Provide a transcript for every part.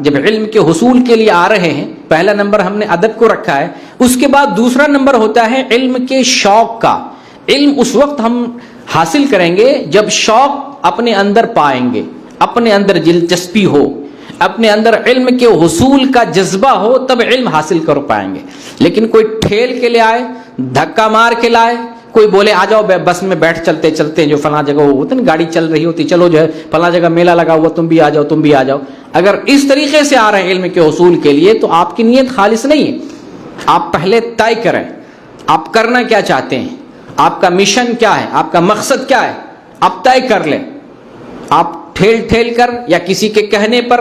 جب علم کے حصول کے لیے آ رہے ہیں، پہلا نمبر ہم نے ادب کو رکھا ہے، اس کے بعد دوسرا نمبر ہوتا ہے علم کے شوق کا۔ علم اس وقت ہم حاصل کریں گے جب شوق اپنے اندر پائیں گے، اپنے اندر دلچسپی ہو، اپنے اندر علم کے حصول کا جذبہ ہو، تب علم حاصل کر پائیں گے۔ لیکن کوئی ٹھیل کے لے آئے، دھکا مار کے لائے، کوئی بولے آ جاؤ بس میں بیٹھ چلتے چلتے جو فلاں جگہ ہوتا نا، گاڑی چل رہی ہوتی، چلو جو ہے فلاں جگہ میلہ لگا ہوا، تم بھی آ جاؤ، تم بھی آ جاؤ، اگر اس طریقے سے آ رہے ہیں علم کے حصول کے لیے تو آپ کی نیت خالص نہیں ہے۔ آپ پہلے طے کریں آپ کرنا کیا چاہتے ہیں، آپ کا مشن کیا ہے، آپ کا مقصد کیا ہے، آپ طے کر لیں۔ آپ ٹھیل کر یا کسی کے کہنے پر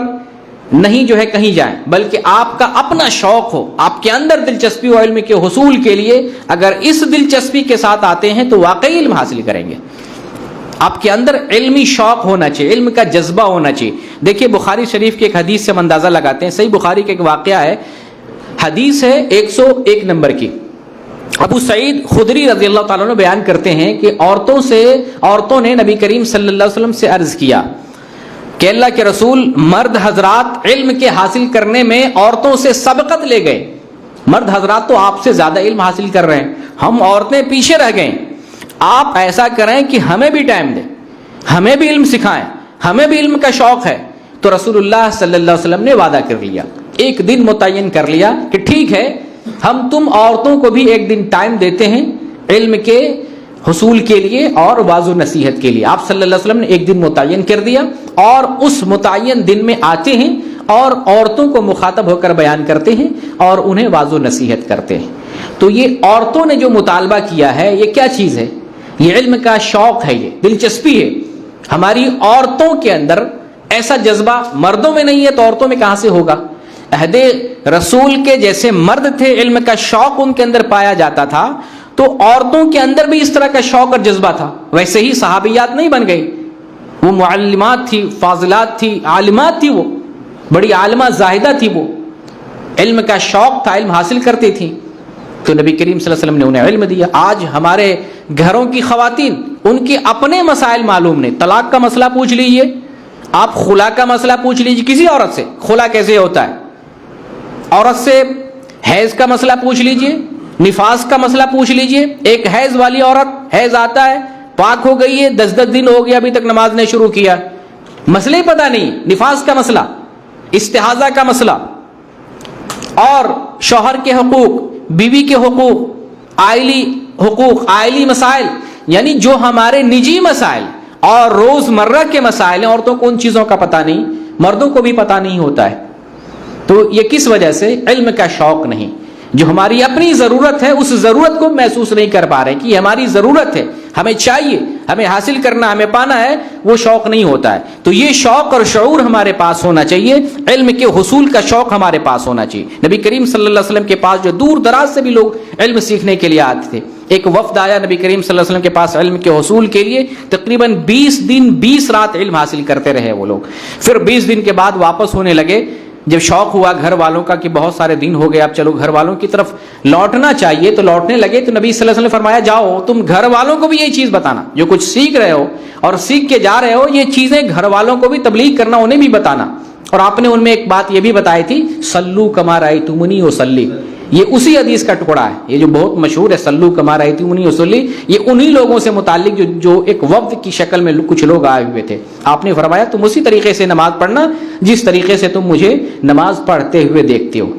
نہیں جو ہے کہیں جائیں، بلکہ آپ کا اپنا شوق ہو، آپ کے اندر دلچسپی ہو علم کے حصول کے لیے۔ اگر اس دلچسپی کے ساتھ آتے ہیں تو واقعی علم حاصل کریں گے۔ آپ کے اندر علمی شوق ہونا چاہیے، علم کا جذبہ ہونا چاہیے۔ دیکھیے بخاری شریف کی ایک حدیث سے ہم اندازہ لگاتے ہیں، صحیح بخاری کا ایک واقعہ ہے، حدیث ہے 101 نمبر کی۔ ابو سعید خدری رضی اللہ تعالیٰ عنہ بیان کرتے ہیں کہ عورتوں نے نبی کریم صلی اللہ علیہ وسلم سے عرض کیا کہ اللہ کے رسول، مرد حضرات علم کے حاصل کرنے میں عورتوں سے سبقت لے گئے، مرد حضرات تو آپ سے زیادہ علم حاصل کر رہے ہیں، ہم عورتیں پیچھے رہ گئے، آپ ایسا کریں کہ ہمیں بھی ٹائم دیں، ہمیں بھی علم سکھائیں، ہمیں بھی علم کا شوق ہے۔ تو رسول اللہ صلی اللہ علیہ وسلم نے وعدہ کر لیا، ایک دن متعین کر لیا کہ ٹھیک ہے ہم تم عورتوں کو بھی ایک دن ٹائم دیتے ہیں علم کے حصول کے لیے اور واعظ و نصیحت کے لیے۔ آپ صلی اللہ علیہ وسلم نے ایک دن متعین کر دیا اور اس متعین دن میں آتے ہیں اور عورتوں کو مخاطب ہو کر بیان کرتے ہیں اور انہیں واعظ و نصیحت کرتے ہیں۔ تو یہ عورتوں نے جو مطالبہ کیا ہے یہ کیا چیز ہے؟ یہ علم کا شوق ہے، یہ دلچسپی ہے۔ ہماری عورتوں کے اندر ایسا جذبہ مردوں میں نہیں ہے تو عورتوں میں کہاں سے ہوگا؟ عہد رسول کے جیسے مرد تھے، علم کا شوق ان کے اندر پایا جاتا تھا، تو عورتوں کے اندر بھی اس طرح کا شوق اور جذبہ تھا۔ ویسے ہی صحابیات نہیں بن گئی، وہ معلمات تھی، فاضلات تھی، عالمات تھی، وہ بڑی عالمہ زاہدہ تھی، وہ علم کا شوق تھا، علم حاصل کرتی تھی، تو نبی کریم صلی اللہ علیہ وسلم نے انہیں علم دیا۔ آج ہمارے گھروں کی خواتین، ان کے اپنے مسائل معلوم نہیں، طلاق کا مسئلہ پوچھ لیجئے آپ، خلا کا مسئلہ پوچھ لیجئے کسی عورت سے، خلا کیسے ہوتا ہے، عورت سے حیض کا مسئلہ پوچھ لیجئے، نفاس کا مسئلہ پوچھ لیجئے۔ ایک حیض والی عورت، حیض آتا ہے، پاک ہو گئی ہے، 10 دن ہو گیا ابھی تک نماز نے شروع کیا، مسئلہ ہی پتہ نہیں، نفاس کا مسئلہ، استحاضہ کا مسئلہ، اور شوہر کے حقوق، بیوی کے حقوق، آئلی حقوق، آئلی مسائل، یعنی جو ہمارے نجی مسائل اور روزمرہ کے مسائل ہیں، عورتوں کو ان چیزوں کا پتہ نہیں، مردوں کو بھی پتہ نہیں ہوتا ہے۔ تو یہ کس وجہ سے؟ علم کا شوق نہیں، جو ہماری اپنی ضرورت ہے اس ضرورت کو محسوس نہیں کر پا رہے کہ یہ ہماری ضرورت ہے، ہمیں چاہیے، ہمیں حاصل کرنا، ہمیں پانا ہے، وہ شوق نہیں ہوتا ہے۔ تو یہ شوق اور شعور ہمارے پاس ہونا چاہیے، علم کے حصول کا شوق ہمارے پاس ہونا چاہیے۔ نبی کریم صلی اللہ علیہ وسلم کے پاس جو دور دراز سے بھی لوگ علم سیکھنے کے لیے آتے تھے، ایک وفد آیا نبی کریم صلی اللہ علیہ وسلم کے پاس علم کے حصول کے لیے، تقریباً 20 دن 20 رات علم حاصل کرتے رہے وہ لوگ۔ پھر 20 دن کے بعد واپس ہونے لگے، جب شوق ہوا گھر والوں کا کہ بہت سارے دن ہو گئے، اب چلو گھر والوں کی طرف لوٹنا چاہیے، تو لوٹنے لگے تو نبی صلی اللہ علیہ وسلم نے فرمایا جاؤ تم گھر والوں کو بھی یہی چیز بتانا، جو کچھ سیکھ رہے ہو اور سیکھ کے جا رہے ہو، یہ چیزیں گھر والوں کو بھی تبلیغ کرنا، انہیں بھی بتانا۔ اور آپ نے ان میں ایک بات یہ بھی بتائی تھی، سلو کما رأیتمونی اصلی، یہ اسی حدیث کا ٹکڑا ہے، یہ جو بہت مشہور ہے سلو کما رأیتمونی اصلی، یہ انہی لوگوں سے متعلق جو ایک وفد کی شکل میں کچھ لوگ آئے ہوئے تھے۔ آپ نے فرمایا تم اسی طریقے سے نماز پڑھنا جس طریقے سے تم مجھے نماز پڑھتے ہوئے دیکھتے ہو۔